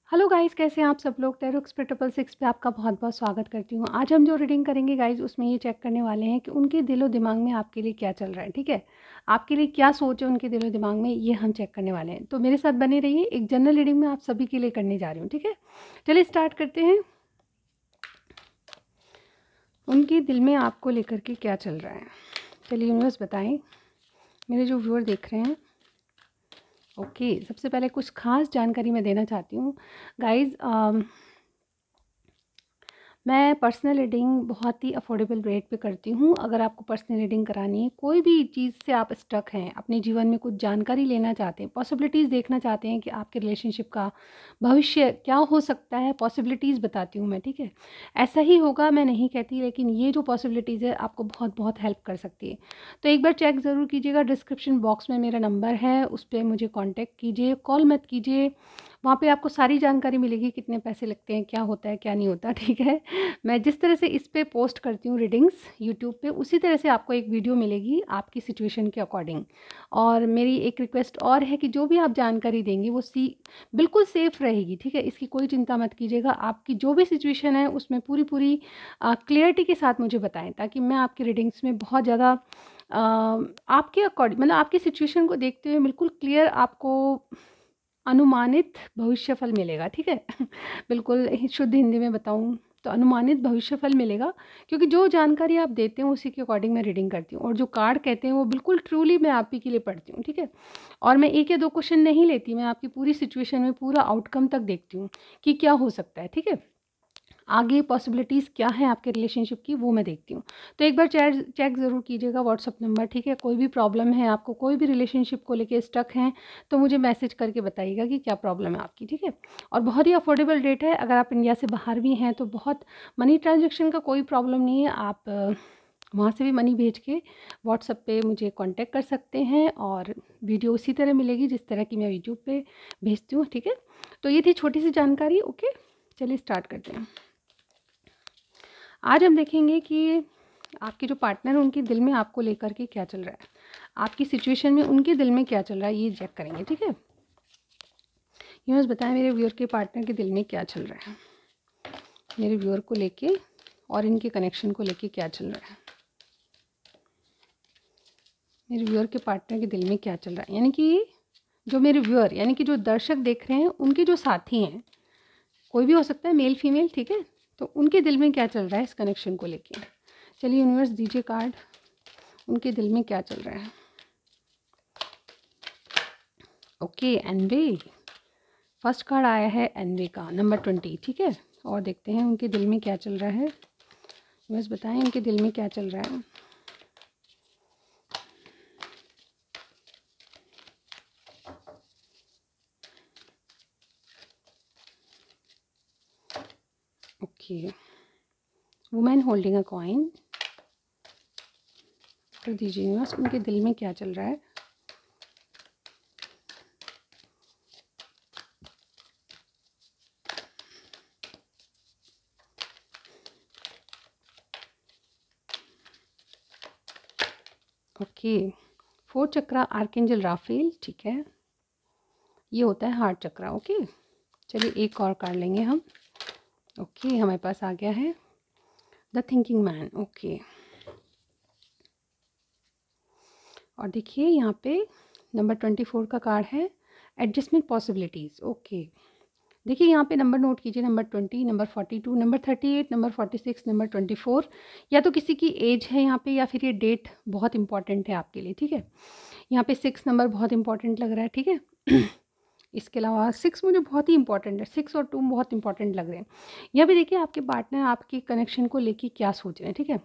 Hello guys, कैसे हैं आप सब लोग। टैरो एक्सपर्ट 666 पे आपका बहुत बहुत स्वागत करती हूँ। आज हम जो रीडिंग करेंगे गाइस, उसमें ये चेक करने वाले हैं कि उनके दिलो दिमाग में आपके लिए क्या चल रहा है। ठीक है, आपके लिए क्या सोच है उनके दिलो दिमाग में, ये हम चेक करने वाले हैं। तो मेरे साथ बने रहिए। एक जनरल रीडिंग में आप सभी के लिए करने जा रही हूँ। ठीक है, चलिए स्टार्ट करते हैं। उनके दिल में आपको लेकर के क्या चल रहा है, चलिए यूनिवर्स बताएं मेरे जो व्यूअर देख रहे हैं। ओके, सबसे पहले कुछ खास जानकारी मैं देना चाहती हूँ गाइज। मैं पर्सनल रीडिंग बहुत ही अफोर्डेबल रेट पे करती हूँ। अगर आपको पर्सनल रीडिंग करानी है, कोई भी चीज़ से आप स्टक हैं, अपने जीवन में कुछ जानकारी लेना चाहते हैं, पॉसिबिलिटीज़ देखना चाहते हैं कि आपके रिलेशनशिप का भविष्य क्या हो सकता है, पॉसिबिलिटीज़ बताती हूँ मैं। ठीक है, ऐसा ही होगा मैं नहीं कहती, लेकिन ये जो पॉसिबिलिटीज़ है आपको बहुत बहुत हेल्प कर सकती है। तो एक बार चेक ज़रूर कीजिएगा। डिस्क्रिप्शन बॉक्स में मेरा नंबर है, उस पर मुझे कॉन्टैक्ट कीजिए, कॉल मत कीजिए। वहाँ पे आपको सारी जानकारी मिलेगी, कितने पैसे लगते हैं, क्या होता है, क्या नहीं होता। ठीक है, मैं जिस तरह से इस पे पोस्ट करती हूँ रीडिंग्स यूट्यूब पे, उसी तरह से आपको एक वीडियो मिलेगी आपकी सिचुएशन के अकॉर्डिंग। और मेरी एक रिक्वेस्ट और है कि जो भी आप जानकारी देंगे वो बिल्कुल सेफ़ रहेगी। ठीक है, इसकी कोई चिंता मत कीजिएगा। आपकी जो भी सिचुएशन है उसमें पूरी पूरी क्लियरिटी के साथ मुझे बताएं, ताकि मैं आपकी रीडिंग्स में बहुत ज़्यादा आपके अकॉर्डिंग, मतलब आपकी सिचुएशन को देखते हुए बिल्कुल क्लियर आपको अनुमानित भविष्यफल मिलेगा। ठीक है बिल्कुल शुद्ध हिंदी में बताऊं तो अनुमानित भविष्यफल मिलेगा, क्योंकि जो जानकारी आप देते हैं उसी के अकॉर्डिंग मैं रीडिंग करती हूँ। और जो कार्ड कहते हैं वो बिल्कुल ट्रूली मैं आप ही के लिए पढ़ती हूँ। ठीक है, और मैं एक या दो क्वेश्चन नहीं लेती, मैं आपकी पूरी सिचुएशन में पूरा आउटकम तक देखती हूँ कि क्या हो सकता है। ठीक है, आगे पॉसिबिलिटीज़ क्या है आपके रिलेशनशिप की, वो मैं देखती हूँ। तो एक बार चेक ज़रूर कीजिएगा व्हाट्सअप नंबर। ठीक है, कोई भी प्रॉब्लम है आपको, कोई भी रिलेशनशिप को लेके स्टक हैं, तो मुझे मैसेज करके बताइएगा कि क्या प्रॉब्लम है आपकी। ठीक है, और बहुत ही अफोर्डेबल रेट है। अगर आप इंडिया से बाहर भी हैं तो बहुत मनी ट्रांजेक्शन का कोई प्रॉब्लम नहीं है। आप वहाँ से भी मनी भेज के व्हाट्सएप पे मुझे कांटेक्ट कर सकते हैं, और वीडियो उसी तरह मिलेगी जिस तरह की मैं यूट्यूब पे भेजती हूँ। ठीक है, तो ये थी छोटी सी जानकारी। ओके, चलिए स्टार्ट करते हैं। आज हम देखेंगे कि आपके जो पार्टनर है उनके दिल में आपको लेकर के क्या चल रहा है, आपकी सिचुएशन में उनके दिल में क्या चल रहा है, ये चेक करेंगे। ठीक है, यूनिवर्स बताएं मेरे व्यूअर के पार्टनर के दिल में क्या चल रहा है, मेरे व्यूअर को लेके और इनके कनेक्शन को लेके क्या चल रहा है। मेरे व्यूअर के पार्टनर के दिल में क्या चल रहा है, यानी कि जो मेरे व्यूअर, यानी कि जो दर्शक देख रहे हैं, उनके जो साथी हैं, कोई भी हो सकता है, मेल फीमेल। ठीक है, तो उनके दिल में क्या चल रहा है इस कनेक्शन को लेके। चलिए यूनिवर्स दीजिए कार्ड, उनके दिल में क्या चल रहा है। ओके, एनवे, फर्स्ट कार्ड आया है एनवे का, नंबर 20। ठीक है, और देखते हैं उनके दिल में क्या चल रहा है। बस बताएं उनके दिल में क्या चल रहा है। Okay, women holding a coin, तो दीजिए यूनिवर्स उनके दिल में क्या चल रहा है। ओके, 4 चक्रा आर्केंजल राफेल। ठीक है, ये होता है हार्ट चक्रा। ओके, चलिए एक और कार्ड लेंगे हम। ओके, हमारे पास आ गया है द थिंकिंग मैन। ओके, और देखिए यहाँ पे नंबर 24 का कार्ड है, एडजस्टमेंट पॉसिबिलिटीज़। ओके, देखिए यहाँ पे नंबर नोट कीजिए, number 20, number 42, number 38, number 46, number 24। या तो किसी की एज है यहाँ पे, या फिर ये डेट बहुत इंपॉर्टेंट है आपके लिए। ठीक है, यहाँ पे 6 नंबर बहुत इंपॉर्टेंट लग रहा है। ठीक है इसके अलावा 6 मुझे बहुत ही इंपॉर्टेंट है, 6 और 2 बहुत इंपॉर्टेंट लग रहे हैं। यहाँ पे देखिए आपके पार्टनर आपके कनेक्शन को लेके क्या सोच रहे हैं। ठीक है,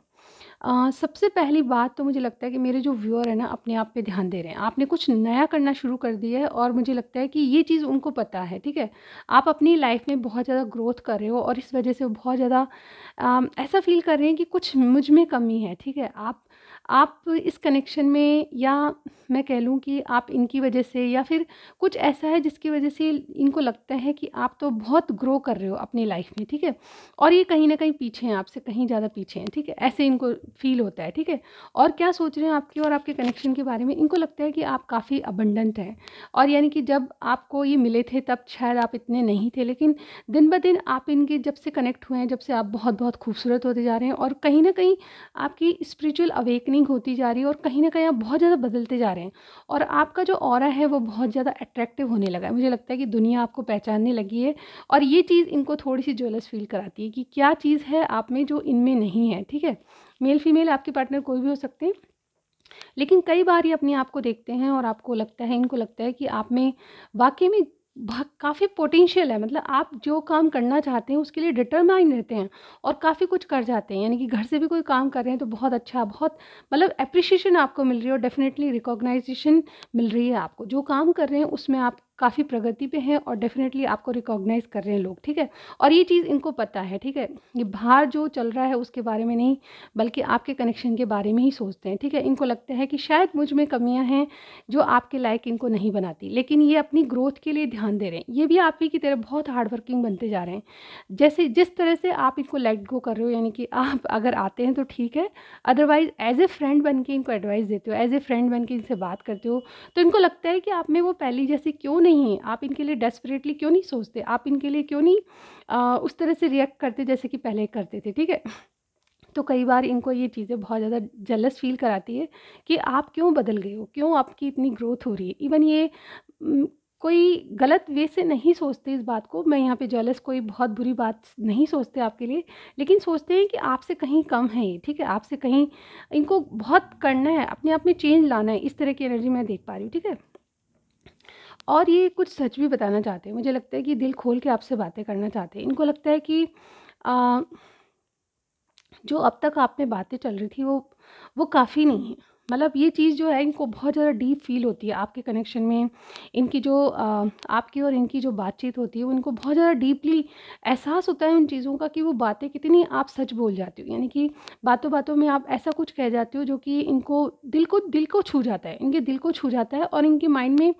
सबसे पहली बात तो मुझे लगता है कि मेरे जो व्यूअर है ना, अपने आप पे ध्यान दे रहे हैं। आपने कुछ नया करना शुरू कर दिया है, और मुझे लगता है कि ये चीज़ उनको पता है। ठीक है, आप अपनी लाइफ में बहुत ज़्यादा ग्रोथ कर रहे हो, और इस वजह से वो बहुत ज़्यादा ऐसा फील कर रहे हैं कि कुछ मुझ में कमी है। ठीक है, आप आप इस कनेक्शन में, या मैं कह लूँ कि आप इनकी वजह से, या फिर कुछ ऐसा है जिसकी वजह से इनको लगता है कि आप तो बहुत ग्रो कर रहे हो अपनी लाइफ में, ठीक है, और ये कहीं न कहीं पीछे हैं, आपसे कहीं ज़्यादा पीछे हैं, ठीक है, ऐसे इनको फ़ील होता है, ठीक है। और क्या सोच रहे हैं आपकी और आपके कनेक्शन के बारे में, इनको लगता है कि आप काफ़ी अबंडेंट हैं, और यानी कि जब आपको ये मिले थे तब शायद आप इतने नहीं थे, लेकिन दिन ब दिन आप इनके जब से कनेक्ट हुए हैं, जब से आप बहुत-बहुत खूबसूरत होते जा रहे हैं, और कहीं न कहीं आपकी स्पिरिचुअल अवेकनिंग होती जा रही है, और कहीं न कहीं आप बहुत ज़्यादा बदलते जा रहे हैं, और आपका जो ऑरा है वो बहुत ज़्यादा अट्रैक्टिव होने लगा है। मुझे लगता है कि दुनिया आपको पहचानने लगी है, और ये चीज़ इनको थोड़ी-सी जेलस फ़ील कराती है कि क्या चीज़ है आप में जो इनमें नहीं है, ठीक है। मेल फीमेल आपके पार्टनर कोई भी हो सकते हैं, लेकिन कई बार ये अपने आप को देखते हैं और आपको लगता है, इनको लगता है कि आप में वाक़ई में काफ़ी पोटेंशियल है, मतलब आप जो काम करना चाहते हैं उसके लिए डिटरमाइन रहते हैं, और काफ़ी कुछ कर जाते हैं। यानी कि घर से भी कोई काम कर रहे हैं तो बहुत अच्छा, बहुत मतलब एप्रिशिएशन आपको मिल रही है, और डेफ़िनेटली रिकॉग्नाइजेशन मिल रही है आपको। जो काम कर रहे हैं उसमें आप काफ़ी प्रगति पे हैं, और डेफ़िनेटली आपको रिकॉग्नाइज़ कर रहे हैं लोग, ठीक है। और ये चीज़ इनको पता है, ठीक है। ये बाहर जो चल रहा है उसके बारे में नहीं, बल्कि आपके कनेक्शन के बारे में ही सोचते हैं, ठीक है। इनको लगता है कि शायद मुझ में कमियाँ हैं जो आपके लायक इनको नहीं बनाती, लेकिन ये अपनी ग्रोथ के लिए ध्यान दे रहे हैं। ये भी आप ही की तरह बहुत हार्ड वर्किंग बनते जा रहे हैं। जैसे जिस तरह से आप इनको लेट गो कर रहे हो, यानी कि आप अगर आते हैं तो ठीक है, अदरवाइज़ एज़ ए फ्रेंड बन के इनको एडवाइस देते हो, एज़ ए फ्रेंड बन के इनसे बात करते हो, तो इनको लगता है कि आप में वो पहली जैसी क्यों नहीं है, आप इनके लिए डेस्परेटली क्यों नहीं सोचते, आप इनके लिए क्यों नहीं उस तरह से रिएक्ट करते जैसे कि पहले करते थे, ठीक है। तो कई बार इनको ये चीज़ें बहुत ज़्यादा जेलस फ़ील कराती है कि आप क्यों बदल गए हो? क्यों आपकी इतनी ग्रोथ हो रही है? इवन ये कोई गलत वे से नहीं सोचते इस बात को, मैं यहाँ पे जेलस कोई बहुत बुरी बात नहीं सोचते आपके लिए, लेकिन सोचते हैं कि आपसे कहीं कम है ये, ठीक है? आपसे कहीं इनको बहुत करना है, अपने आप में चेंज लाना है, इस तरह की एनर्जी मैं देख पा रही हूँ, ठीक है? और ये कुछ सच भी बताना चाहते हैं, मुझे लगता है कि दिल खोल के आपसे बातें करना चाहते हैं। इनको लगता है कि अ जो अब तक आप में बातें चल रही थी वो काफ़ी नहीं है। मतलब ये चीज़ जो है इनको बहुत ज़्यादा डीप फ़ील होती है आपके कनेक्शन में। इनकी जो आपकी और इनकी जो बातचीत होती है वो इनको बहुत ज़्यादा डीपली एहसास होता है उन चीज़ों का कि वो बातें कितनी आप सच बोल जाती हो। यानी कि बातों-बातों में आप ऐसा कुछ कह जाते हो जो कि इनको दिल को छू जाता है। इनके दिल को छू जाता है और इनके माइंड में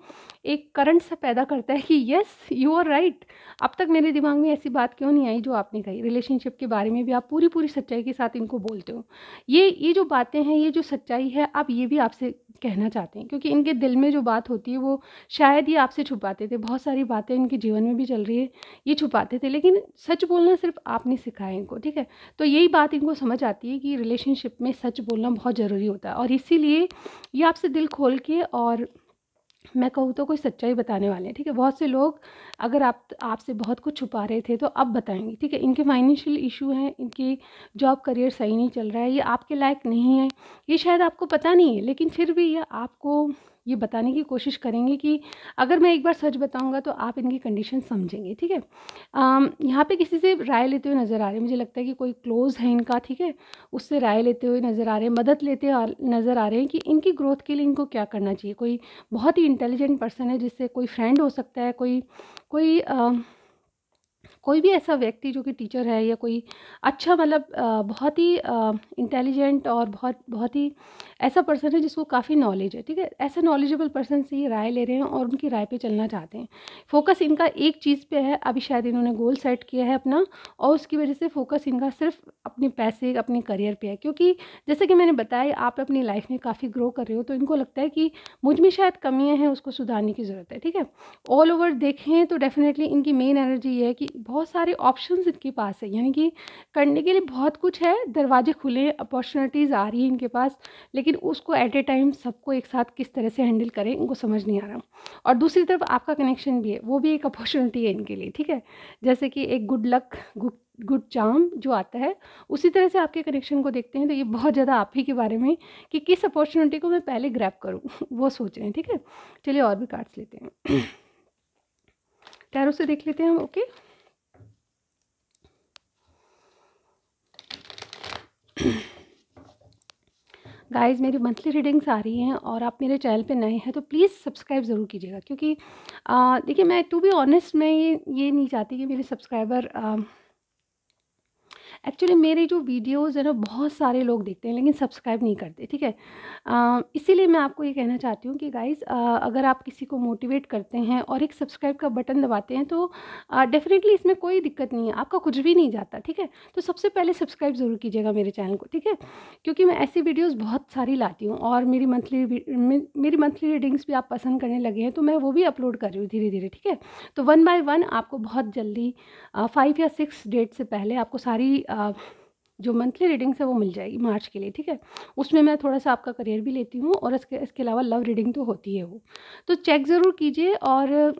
एक करंट सा पैदा करता है कि येस यू आर राइट। अब तक मेरे दिमाग में ऐसी बात क्यों नहीं आई जो आपने कही। रिलेशनशिप के बारे में भी आप पूरी-पूरी सच्चाई के साथ इनको बोलते हो। ये जो बातें हैं, ये जो सच्चाई है, अब ये भी आपसे कहना चाहते हैं क्योंकि इनके दिल में जो बात होती है वो शायद ये आपसे छुपाते थे। बहुत सारी बातें इनके जीवन में भी चल रही है, ये छुपाते थे, लेकिन सच बोलना सिर्फ़ आपने सिखाया इनको, ठीक है? तो यही बात इनको समझ आती है कि रिलेशनशिप में सच बोलना बहुत ज़रूरी होता है और इसीलिए ये आपसे दिल खोल के और मैं कहूँ तो कोई सच्चाई बताने वाले हैं, ठीक है? बहुत से लोग अगर आपसे बहुत कुछ छुपा रहे थे तो अब बताएँगे, ठीक है? इनके फाइनेंशियल इश्यू हैं, इनकी जॉब करियर सही नहीं चल रहा है, ये आपके लायक नहीं है, ये शायद आपको पता नहीं है, लेकिन फिर भी ये आपको ये बताने की कोशिश करेंगे कि अगर मैं एक बार सच बताऊँगा तो आप इनकी कंडीशन समझेंगे, ठीक है? यहाँ पे किसी से राय लेते हुए नज़र आ रहे हैं, मुझे लगता है कि कोई क्लोज़ है इनका, ठीक है? उससे राय लेते हुए नज़र आ रहे हैं, मदद लेते नज़र आ रहे हैं कि इनकी ग्रोथ के लिए इनको क्या करना चाहिए। कोई बहुत ही इंटेलिजेंट पर्सन है जिससे कोई फ्रेंड हो सकता है, कोई कोई भी ऐसा व्यक्ति जो कि टीचर है या कोई अच्छा मतलब बहुत ही इंटेलिजेंट और बहुत बहुत ही ऐसा पर्सन है जिसको काफ़ी नॉलेज है, ठीक है? ऐसे नॉलेजेबल पर्सन से ये राय ले रहे हैं और उनकी राय पे चलना चाहते हैं। फोकस इनका एक चीज़ पे है, अभी शायद इन्होंने गोल सेट किया है अपना और उसकी वजह से फोकस इनका सिर्फ अपने पैसे, अपने करियर पे है क्योंकि जैसे कि मैंने बताया आप अपनी लाइफ में काफ़ी ग्रो कर रहे हो, तो इनको लगता है कि मुझ में शायद कमियाँ हैं, उसको सुधारने की ज़रूरत है, ठीक है? ऑल ओवर देखें तो डेफ़िनेटली इनकी मेन एनर्जी ये है कि बहुत सारे ऑप्शंस इनके पास है, यानी कि करने के लिए बहुत कुछ है, दरवाजे खुले हैं, अपॉर्चुनिटीज़ आ रही हैं इनके पास, लेकिन उसको एट ए टाइम सबको एक साथ किस तरह से हैंडल करें, इनको समझ नहीं आ रहा। और दूसरी तरफ आपका कनेक्शन भी है, वो भी एक अपॉर्चुनिटी है इनके लिए, ठीक है? जैसे कि एक गुड लक, गुड चार्म जो आता है, उसी तरह से आपके कनेक्शन को देखते हैं, तो ये बहुत ज़्यादा आप ही के बारे में कि किस अपॉर्चुनिटी को मैं पहले ग्रैब करूँ, वो सोच रहे हैं, ठीक है? चलिए और भी कार्ड्स लेते हैं। टैरो से देख लेते हैं हम, ओके? गाइस मेरी मंथली रीडिंग्स आ रही हैं और आप मेरे चैनल पे नए हैं तो प्लीज़ सब्सक्राइब ज़रूर कीजिएगा क्योंकि देखिए मैं टू बी ऑनेस्ट मैं ये नहीं चाहती कि मेरे सब्सक्राइबर एक्चुअली मेरे जो वीडियोज़ है ना बहुत सारे लोग देखते हैं लेकिन सब्सक्राइब नहीं करते, ठीक है। इसीलिए मैं आपको ये कहना चाहती हूँ कि गाइज़, अगर आप किसी को मोटिवेट करते हैं और एक सब्सक्राइब का बटन दबाते हैं तो डेफ़िनेटली इसमें कोई दिक्कत नहीं है, आपका कुछ भी नहीं जाता, ठीक है। तो सबसे पहले सब्सक्राइब ज़रूर कीजिएगा मेरे चैनल को, ठीक है। क्योंकि मैं ऐसी वीडियोज़ बहुत सारी लाती हूँ और मेरी मंथली रीडिंग्स भी आप पसंद करने लगे हैं तो मैं वो भी अपलोड कर रही हूँ धीरे-धीरे, ठीक है। तो 1 बाय 1 आपको बहुत जल्दी 5 या 6 डेट से पहले आपको सारी जो मंथली रीडिंग्स है वो मिल जाएगी मार्च के लिए, ठीक है। उसमें मैं थोड़ा-सा आपका करियर भी लेती हूँ और इसके अलावा लव रीडिंग तो होती है वो। तो चेक ज़रूर कीजिए और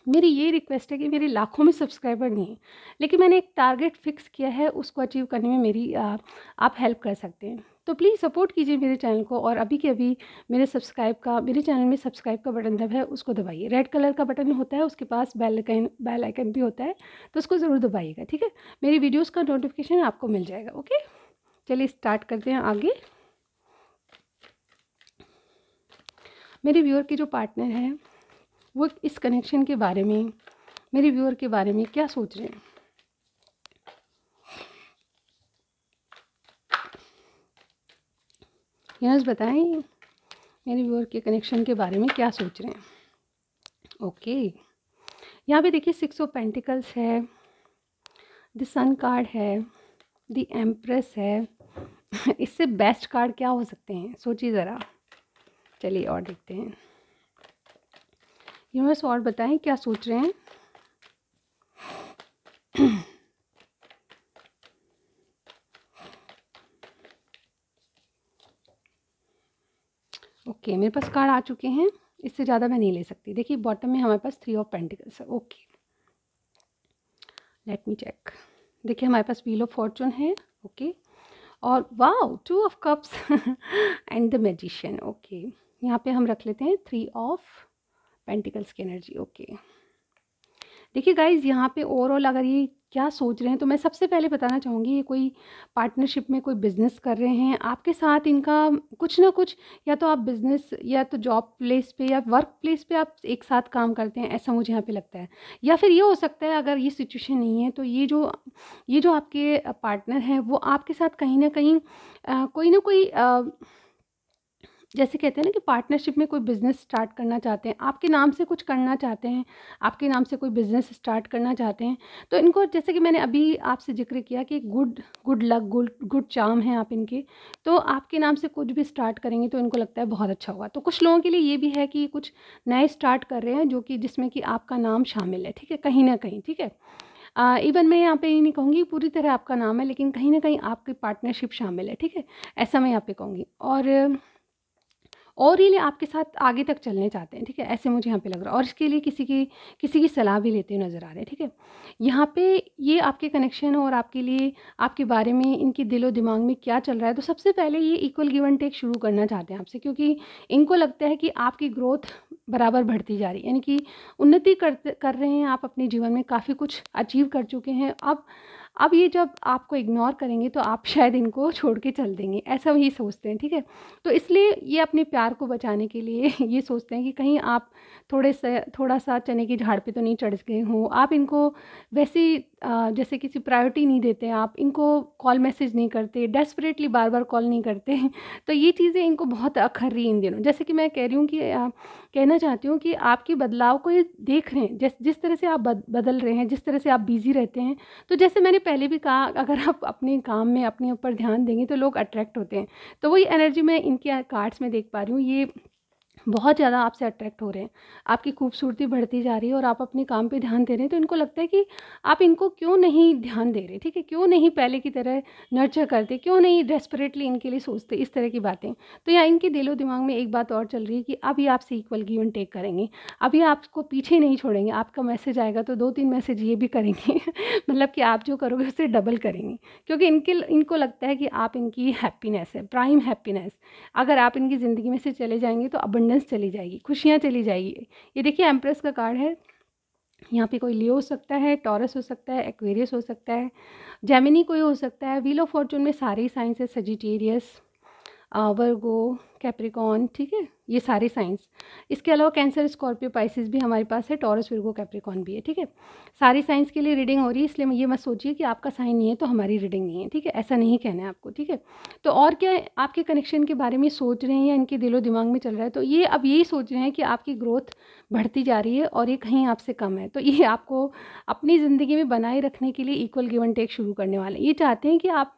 मेरी ये रिक्वेस्ट है कि मेरे लाखों में सब्सक्राइबर नहीं है, लेकिन मैंने एक टारगेट फ़िक्स किया है, उसको अचीव करने में मेरी आप हेल्प कर सकते हैं। तो प्लीज़ सपोर्ट कीजिए मेरे चैनल को और अभी के अभी मेरे चैनल में सब्सक्राइब का बटन है उसको दबाइए। रेड कलर का बटन होता है, उसके पास बेल आइकन भी होता है, तो उसको ज़रूर दबाइएगा, ठीक है। मेरी वीडियोज़ का नोटिफिकेशन आपको मिल जाएगा, ओके। चलिए स्टार्ट करते हैं आगे। मेरे व्यूअर की जो पार्टनर है वो इस कनेक्शन के बारे में, मेरे व्यूअर के बारे में क्या सोच रहे हैं। यूनिवर्स बताएं मेरे व्यूअर के कनेक्शन के बारे में क्या सोच रहे हैं। ओके, यहाँ पे देखिए 6 ऑफ पेंटिकल्स है, द सन कार्ड है, द एम्प्रेस है। इससे बेस्ट कार्ड क्या हो सकते हैं, सोचिए ज़रा। चलिए और देखते हैं। यूनिवर्स और बताएं क्या सोच रहे हैं। ओके, मेरे पास कार्ड आ चुके हैं, इससे ज़्यादा मैं नहीं ले सकती। देखिए बॉटम में हमारे पास 3 ऑफ पेंटिकल्स है। Okay, let me check. देखिए हमारे पास व्हील ऑफ फॉर्चून है, ओके, और wow 2 of cups and the magician. Okay, यहाँ पे हम रख लेते हैं 3 ऑफ पेंटिकल्स की एनर्जी। ओके, देखिए गाइज़, यहाँ पे ओवरऑल अगर ये क्या सोच रहे हैं तो मैं सबसे पहले बताना चाहूँगी, ये कोई पार्टनरशिप में कोई बिज़नेस कर रहे हैं आपके साथ। इनका कुछ ना कुछ, या तो आप बिज़नेस या तो जॉब प्लेस पे या वर्क प्लेस पे आप एक साथ काम करते हैं, ऐसा मुझे यहाँ पे लगता है। या फिर ये हो सकता है, अगर ये सिचुएशन नहीं है तो ये जो आपके पार्टनर हैं वो आपके साथ कहीं ना कहीं कोई ना कोई जैसे कहते हैं ना कि पार्टनरशिप में कोई बिज़नेस स्टार्ट करना चाहते हैं, आपके नाम से कुछ करना चाहते हैं, आपके नाम से कोई बिज़नेस स्टार्ट करना चाहते हैं। तो इनको, जैसे कि मैंने अभी आपसे ज़िक्र किया कि गुड लक, गुड चार्म है आप इनके, तो आपके नाम से कुछ भी स्टार्ट करेंगे तो इनको लगता है बहुत अच्छा होगा। तो कुछ लोगों के लिए ये भी है कि कुछ नए स्टार्ट कर रहे हैं जो कि जिसमें कि आपका नाम शामिल है, ठीक है, कहीं ना कहीं, ठीक है। इवन मैं यहाँ पे ये नहीं कहूँगी पूरी तरह आपका नाम है, लेकिन कहीं ना कहीं आपकी पार्टनरशिप शामिल है, ठीक है, ऐसा मैं यहाँ पे कहूँगी। और ये आपके साथ आगे तक चलने चाहते हैं, ठीक है, ऐसे मुझे यहाँ पे लग रहा है। और इसके लिए किसी की सलाह भी लेते हुए नज़र आ रहे हैं, ठीक है। यहाँ पे ये आपके कनेक्शन और आपके लिए, आपके बारे में, इनके दिलो दिमाग में क्या चल रहा है। तो सबसे पहले ये इक्वल गिव एंड टेक शुरू करना चाहते हैं आपसे, क्योंकि इनको लगता है कि आपकी ग्रोथ बराबर बढ़ती जा रही है, यानी कि उन्नति कर रहे हैं आप अपने जीवन में, काफ़ी कुछ अचीव कर चुके हैं। अब ये जब आपको इग्नोर करेंगे तो आप शायद इनको छोड़ के चल देंगे, ऐसा वही सोचते हैं, ठीक है। तो इसलिए ये अपने प्यार को बचाने के लिए ये सोचते हैं कि कहीं आप थोड़ा सा चने की झाड़ पे तो नहीं चढ़ गए हों। आप इनको वैसे जैसे किसी प्रायोरिटी नहीं देते, आप इनको कॉल मैसेज नहीं करते, डेस्परेटली बार बार कॉल नहीं करते। तो ये चीज़ें इनको बहुत अखर रही इन दिनों। जैसे कि मैं कह रही हूँ कि कहना चाहती हूँ कि आपके बदलाव को ये देख रहे हैं, जिस तरह से आप बदल रहे हैं, जिस तरह से आप बिज़ी रहते हैं। तो जैसे मैंने पहले भी कहा, अगर आप अपने काम में अपने ऊपर ध्यान देंगे तो लोग अट्रैक्ट होते हैं। तो वही एनर्जी मैं इनके कार्ड्स में देख पा रही हूँ, ये बहुत ज़्यादा आपसे अट्रैक्ट हो रहे हैं, आपकी खूबसूरती बढ़ती जा रही है और आप अपने काम पे ध्यान दे रहे हैं। तो इनको लगता है कि आप इनको क्यों नहीं ध्यान दे रहे, ठीक है, क्यों नहीं पहले की तरह नर्चर करते, क्यों नहीं डेस्परेटली इनके लिए सोचते, इस तरह की बातें। तो यहाँ इनके दिलो दिमाग में एक बात और चल रही है कि अब ये आपसे इक्वल गिव एंड टेक करेंगे, अभी आपको पीछे नहीं छोड़ेंगे। आपका मैसेज आएगा तो 2-3 मैसेज ये भी करेंगे मतलब कि आप जो करोगे उससे डबल करेंगे, क्योंकि इनको लगता है कि आप इनकी हैप्पीनेस है, प्राइम हैप्पीनेस। अगर आप इनकी ज़िंदगी में से चले जाएंगे तो अबंडेंस चली जाएगी, खुशियाँ चली जाएगी। ये देखिए एम्प्रेस का कार्ड है, यहाँ पे कोई लियो हो सकता है, टॉरस हो सकता है, एक्वेरियस हो सकता है, जेमिनी कोई हो सकता है। व्हील ऑफ फॉर्चून में सारे साइंस है, सजिटेरियस, वर्गो, कैप्रिकॉन, ठीक है, ये सारे साइंस। इसके अलावा कैंसर, स्कॉर्पियो, पाइसिस भी हमारे पास है, टॉरस, विर्गो, कैप्रिकॉन भी है, ठीक है। सारी साइंस के लिए रीडिंग हो रही है, इसलिए ये मत सोचिए कि आपका साइन नहीं है तो हमारी रीडिंग नहीं है, ठीक है, ऐसा नहीं कहना है आपको, ठीक है। तो और क्या आपके कनेक्शन के बारे में सोच रहे हैं या इनके दिलो दिमाग में चल रहा है, तो ये अब यही सोच रहे हैं कि आपकी ग्रोथ बढ़ती जा रही है और ये कहीं आपसे कम है, तो ये आपको अपनी ज़िंदगी में बनाए रखने के लिए इक्वल गिव एंड टेक शुरू करने वाले हैं। ये चाहते हैं कि आप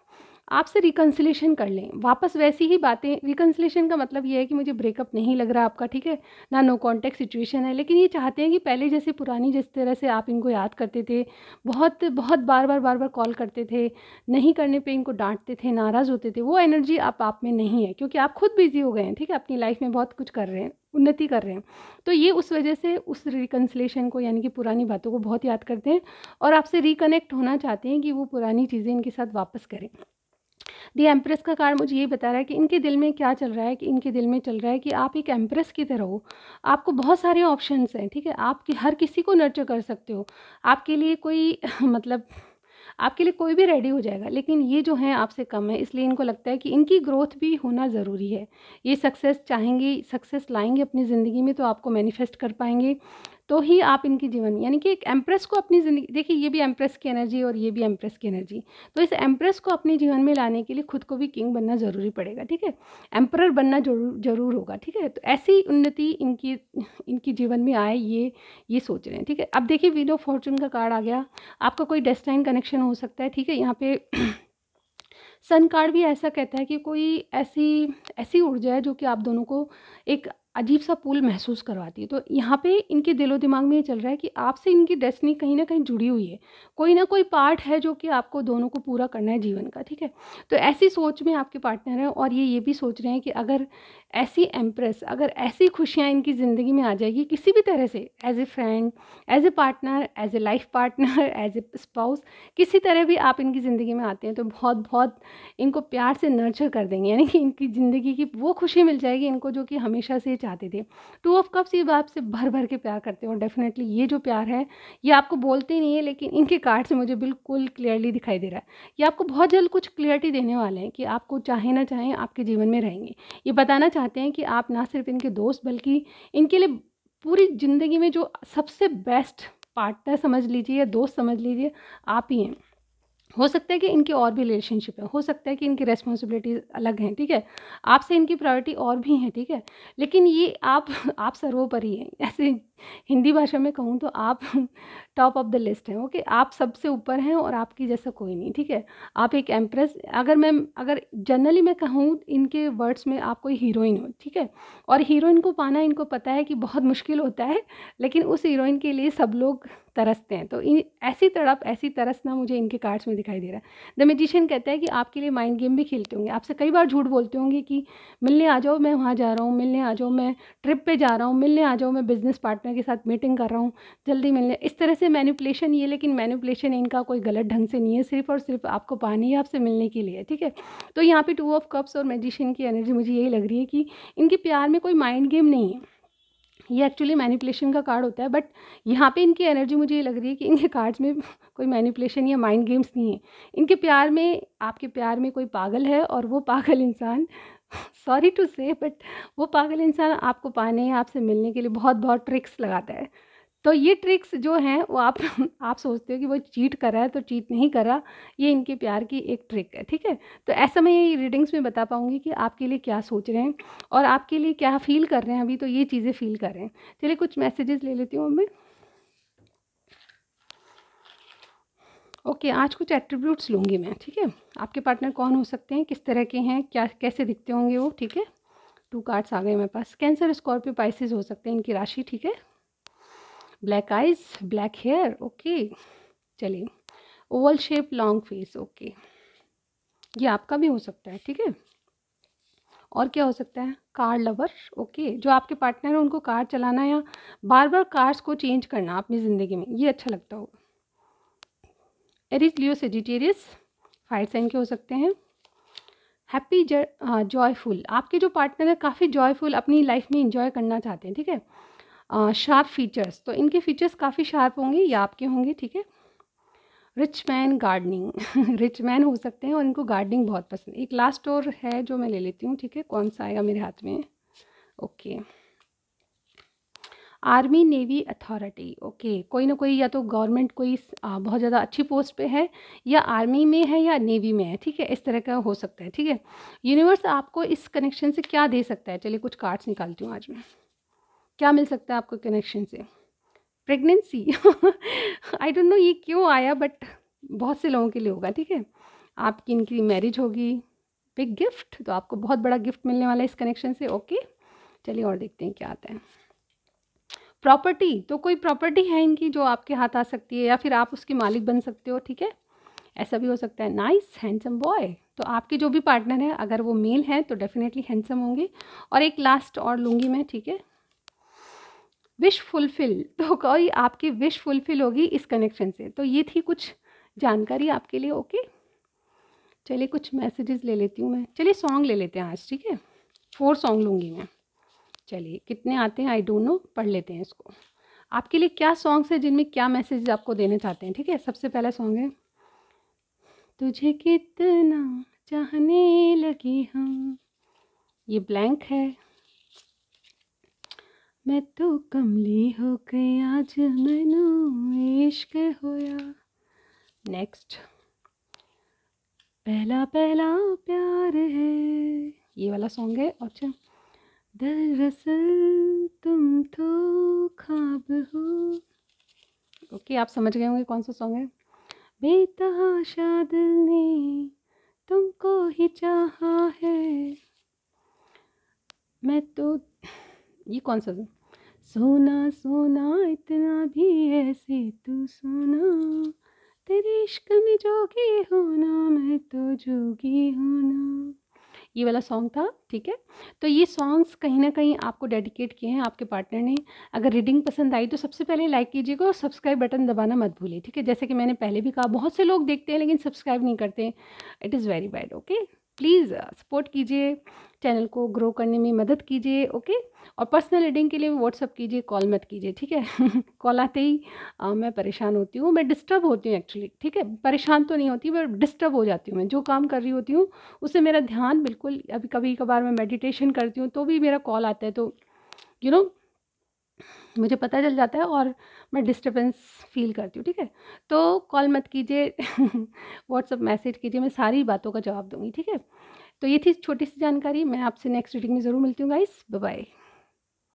आपसे रिकन्सिलेशन कर लें, वापस वैसी ही बातें। रिकन्सिलेशन का मतलब ये है कि मुझे ब्रेकअप नहीं लग रहा आपका, ठीक है ना, नो कॉन्टैक्ट सिचुएशन है, लेकिन ये चाहते हैं कि पहले जैसे पुरानी जिस तरह से आप इनको याद करते थे, बहुत बहुत बार बार कॉल करते थे, नहीं करने पे इनको डांटते थे, नाराज़ होते थे, वो एनर्जी आप में नहीं है, क्योंकि आप खुद बिजी हो गए हैं, ठीक है, अपनी लाइफ में बहुत कुछ कर रहे हैं, उन्नति कर रहे हैं। तो ये उस वजह से उस रिकन्सिलेशन को, यानी कि पुरानी बातों को बहुत याद करते हैं और आपसे रिकनेक्ट होना चाहते हैं कि वो पुरानी चीज़ें इनके साथ वापस करें। दी एम्प्रेस का कार्ड मुझे ये बता रहा है कि इनके दिल में क्या चल रहा है, कि इनके दिल में चल रहा है कि आप एक एम्प्रेस की तरह हो, आपको बहुत सारे ऑप्शंस हैं, ठीक है, आप हर किसी को नर्चर कर सकते हो, आपके लिए कोई मतलब आपके लिए कोई भी रेडी हो जाएगा, लेकिन ये जो है आपसे कम है, इसलिए इनको लगता है कि इनकी ग्रोथ भी होना ज़रूरी है। ये सक्सेस चाहेंगे, सक्सेस लाएंगे अपनी ज़िंदगी में, तो आपको मैनिफेस्ट कर पाएंगे, तो ही आप इनके जीवन, यानी कि एक एम्प्रेस को अपनी ज़िंदगी, देखिए ये भी एम्प्रेस की एनर्जी और ये भी एम्प्रेस की एनर्जी, तो इस एम्प्रेस को अपने जीवन में लाने के लिए खुद को भी किंग बनना ज़रूरी पड़ेगा, ठीक है, एम्परर बनना ज़रूर होगा, ठीक है। तो ऐसी उन्नति इनकी इनकी जीवन में आए, ये सोच रहे हैं, ठीक है। अब देखिए व्हील ऑफ फॉर्चून का कार्ड आ गया, आपका कोई डेस्टाइन कनेक्शन हो सकता है, ठीक है। यहाँ पे सन कार्ड भी ऐसा कहता है कि कोई ऐसी ऐसी ऊर्जा है जो कि आप दोनों को एक अजीब सा पुल महसूस करवाती है। तो यहाँ पे इनके दिलो दिमाग में ये चल रहा है कि आपसे इनकी डेस्टिनी कहीं ना कहीं जुड़ी हुई है, कोई ना कोई पार्ट है जो कि आपको दोनों को पूरा करना है जीवन का, ठीक है। तो ऐसी सोच में आपके पार्टनर हैं और ये भी सोच रहे हैं कि अगर ऐसी एम्प्रेस, अगर ऐसी खुशियाँ इनकी ज़िंदगी में आ जाएगी किसी भी तरह से, as a friend, as a partner, as a life partner, as a spouse, किसी तरह भी आप इनकी ज़िंदगी में आते हैं तो बहुत बहुत इनको प्यार से नर्चर कर देंगे, यानी कि इनकी ज़िंदगी की वो खुशी मिल जाएगी इनको जो कि हमेशा से चाहते थे। टू ऑफ कप्स ये आपसे भर भर के प्यार करते हैं और डेफिनेटली ये जो प्यार है ये आपको बोलते नहीं है, लेकिन इनके कार्ड से मुझे बिल्कुल क्लियरली दिखाई दे रहा है। ये आपको बहुत जल्द कुछ क्लियरिटी देने वाले हैं कि आपको चाहे ना चाहें आपके जीवन में रहेंगे। ये बताना चाहते हैं कि आप ना सिर्फ इनके दोस्त बल्कि इनके लिए पूरी ज़िंदगी में जो सबसे बेस्ट पार्टनर समझ लीजिए या दोस्त समझ लीजिए आप ही हैं। हो सकता है कि इनके और भी रिलेशनशिप है, हो सकता है कि इनकी रेस्पॉन्सिबिलिटीज़ अलग हैं, ठीक है, आपसे इनकी प्रायोरिटी और भी हैं, ठीक है, लेकिन ये आप सर्वोपरि हैं। ऐसे हिंदी भाषा में कहूँ तो आप टॉप ऑफ द लिस्ट हैं, ओके, आप सबसे ऊपर हैं और आपकी जैसा कोई नहीं, ठीक है। आप एक एम्प्रेस, अगर जनरली मैं कहूँ इनके वर्ड्स में आप कोई हीरोइन हो, ठीक है, और हीरोइन को पाना इनको पता है कि बहुत मुश्किल होता है, लेकिन उस हीरोइन के लिए सब लोग तरसते हैं। तो ऐसी तड़प, ऐसी तरसना मुझे इनके कार्ड्स में दिखाई दे रहा है। द मैजिशियन कहता है कि आपके लिए माइंड गेम भी खेलते होंगे, आपसे कई बार झूठ बोलते होंगे कि मिलने आ जाओ, मैं वहाँ जा रहा हूँ, मिलने आ जाओ, मैं ट्रिप पे जा रहा हूँ, मिलने आ जाओ, मैं बिजनेस पार्टनर के साथ मीटिंग कर रहा हूँ, जल्दी मिलने, इस तरह से मैनिपुलेशन ये, लेकिन मैनिपुलेशन इनका कोई गलत ढंग से नहीं है, सिर्फ और सिर्फ आपको पानी है, आपसे मिलने के लिए, ठीक है। तो यहाँ पे 2 ऑफ कप्स और मैजिशियन की एनर्जी मुझे यही लग रही है कि इनके प्यार में कोई माइंड गेम नहीं है, ये एक्चुअली मैनिपुलेशन का कार्ड होता है, बट यहाँ पे इनकी एनर्जी मुझे ये लग रही है कि इनके कार्ड्स में कोई मैनिपुलेशन या माइंड गेम्स नहीं है। इनके प्यार में, आपके प्यार में कोई पागल है और वो पागल इंसान सॉरी टू से, बट वो पागल इंसान आपको पाने या आपसे मिलने के लिए बहुत बहुत ट्रिक्स लगाता है। तो ये ट्रिक्स जो हैं वो आप आप सोचते हो कि वो चीट कर रहा है, तो चीट नहीं कर रहा, ये इनके प्यार की एक ट्रिक है, ठीक है। तो ऐसा मैं ये रीडिंग्स में बता पाऊँगी कि आपके लिए क्या सोच रहे हैं और आपके लिए क्या फ़ील कर रहे हैं अभी, तो ये चीज़ें फ़ील कर रहे हैं। चलिए कुछ मैसेजेस ले लेती हूँ मैं। ओके, आज कुछ एट्रीब्यूट्स लूँगी मैं, ठीक है। आपके पार्टनर कौन हो सकते हैं, किस तरह के हैं, क्या कैसे दिखते होंगे वो, ठीक है। 2 कार्ड्स आ गए मेरे पास। कैंसर, स्कॉर्पियो, पाइसेस हो सकते हैं इनकी राशि, ठीक है। Black eyes, black hair, okay. चलिए, oval shape, long face, okay, ये आपका भी हो सकता है, ठीक है। और क्या हो सकता है, कार लवर, ओके, जो आपके पार्टनर है उनको कार चलाना या बार बार कार्स को चेंज करना अपनी ज़िंदगी में, ये अच्छा लगता हो। एरिस, लियो, सेजिटेरियस, फायर साइन के हो सकते हैं। हैप्पी, जॉयफुल, आपके जो पार्टनर है काफ़ी जॉयफुल अपनी लाइफ में इंजॉय करना चाहते हैं, ठीक है। शार्प फीचर्स, तो इनके फीचर्स काफ़ी शार्प होंगे या आपके होंगे, ठीक है। Rich man gardening rich man हो सकते हैं और इनको गार्डनिंग बहुत पसंद है। एक लास्ट और है जो मैं ले लेती हूँ, ठीक है, कौन सा आएगा मेरे हाथ में। Okay, army navy authority. Okay, कोई ना कोई या तो गवर्नमेंट कोई बहुत ज़्यादा अच्छी पोस्ट पे है, या आर्मी में है या नेवी में है, ठीक है, इस तरह का हो सकता है, ठीक है। यूनिवर्स आपको इस कनेक्शन से क्या दे सकता है, चलिए कुछ कार्ड्स निकालती हूँ आज मैं। क्या मिल सकता है आपको कनेक्शन से? प्रेगनेंसी आई डोंट नो ये क्यों आया, बट बहुत से लोगों के लिए होगा, ठीक है। आपकी इनकी मैरिज होगी, बिग गिफ्ट, तो आपको बहुत बड़ा गिफ्ट मिलने वाला है इस कनेक्शन से। ओके, चलिए और देखते हैं क्या आता है। प्रॉपर्टी, तो कोई प्रॉपर्टी है इनकी जो आपके हाथ आ सकती है, या फिर आप उसके मालिक बन सकते हो, ठीक है, ऐसा भी हो सकता है। नाइस हैंडसम बॉय, तो आपके जो भी पार्टनर है अगर वो मेल है तो डेफिनेटली हैंडसम होंगे। और एक लास्ट और लूँगी मैं, ठीक है, विश फुलफिल, तो कोई आपकी विश फुलफिल होगी इस कनेक्शन से। तो ये थी कुछ जानकारी आपके लिए। ओके, चलिए कुछ मैसेजेस ले लेती हूँ मैं। चलिए सॉन्ग ले लेते हैं आज, ठीक है, 4 सॉन्ग लूँगी मैं। चलिए कितने आते हैं आई डोंट नो, पढ़ लेते हैं इसको। आपके लिए क्या सॉन्ग्स हैं जिनमें क्या मैसेज आपको देने चाहते हैं, ठीक है। सबसे पहला सॉन्ग है, तुझे कितना चाहने लगी हम, ये ब्लैंक है। मैं तो कमली हो गई आज मैनू इश्क होया। नेक्स्ट, पहला पहला प्यार है, ये वाला सॉन्ग है। अच्छा, दरअसल तुम तो ख्वाब हो। ओके, आप समझ गए होंगे कौन सा सॉन्ग है। बेतहाशा दिल ने तुमको ही चाहा है, मैं तो, ये कौन सा था? सोना सोना इतना भी ऐसे तू सोना, तेरे इश्क में जोगी होना, मैं तो जोगी होना, ये वाला सॉन्ग था, ठीक है। तो ये सॉन्ग्स कहीं ना कहीं आपको डेडिकेट किए हैं आपके पार्टनर ने। अगर रीडिंग पसंद आई तो सबसे पहले लाइक कीजिएगा और सब्सक्राइब बटन दबाना मत भूलिए, ठीक है। जैसे कि मैंने पहले भी कहा, बहुत से लोग देखते हैं लेकिन सब्सक्राइब नहीं करते, it is very bad. Okay, please support कीजिए, चैनल को ग्रो करने में मदद कीजिए। ओके, और पर्सनल रीडिंग के लिए व्हाट्सअप कीजिए, कॉल मत कीजिए, ठीक है कॉल आते ही मैं परेशान होती हूँ, मैं डिस्टर्ब होती हूँ एक्चुअली, ठीक है। परेशान तो नहीं होती, पर डिस्टर्ब हो जाती हूँ। मैं जो काम कर रही होती हूँ उससे मेरा ध्यान बिल्कुल, अभी कभी कभार मैं मेडिटेशन करती हूँ तो भी मेरा कॉल आता है, तो यू नो मुझे पता चल जाता है और मैं डिस्टर्बेंस फ़ील करती हूँ, ठीक है। तो कॉल मत कीजिए व्हाट्सअप मैसेज कीजिए, मैं सारी बातों का जवाब दूँगी, ठीक है। तो ये थी छोटी सी जानकारी। मैं आपसे नेक्स्ट रीडिंग में ज़रूर मिलती हूँ गाइस, बाय बाय।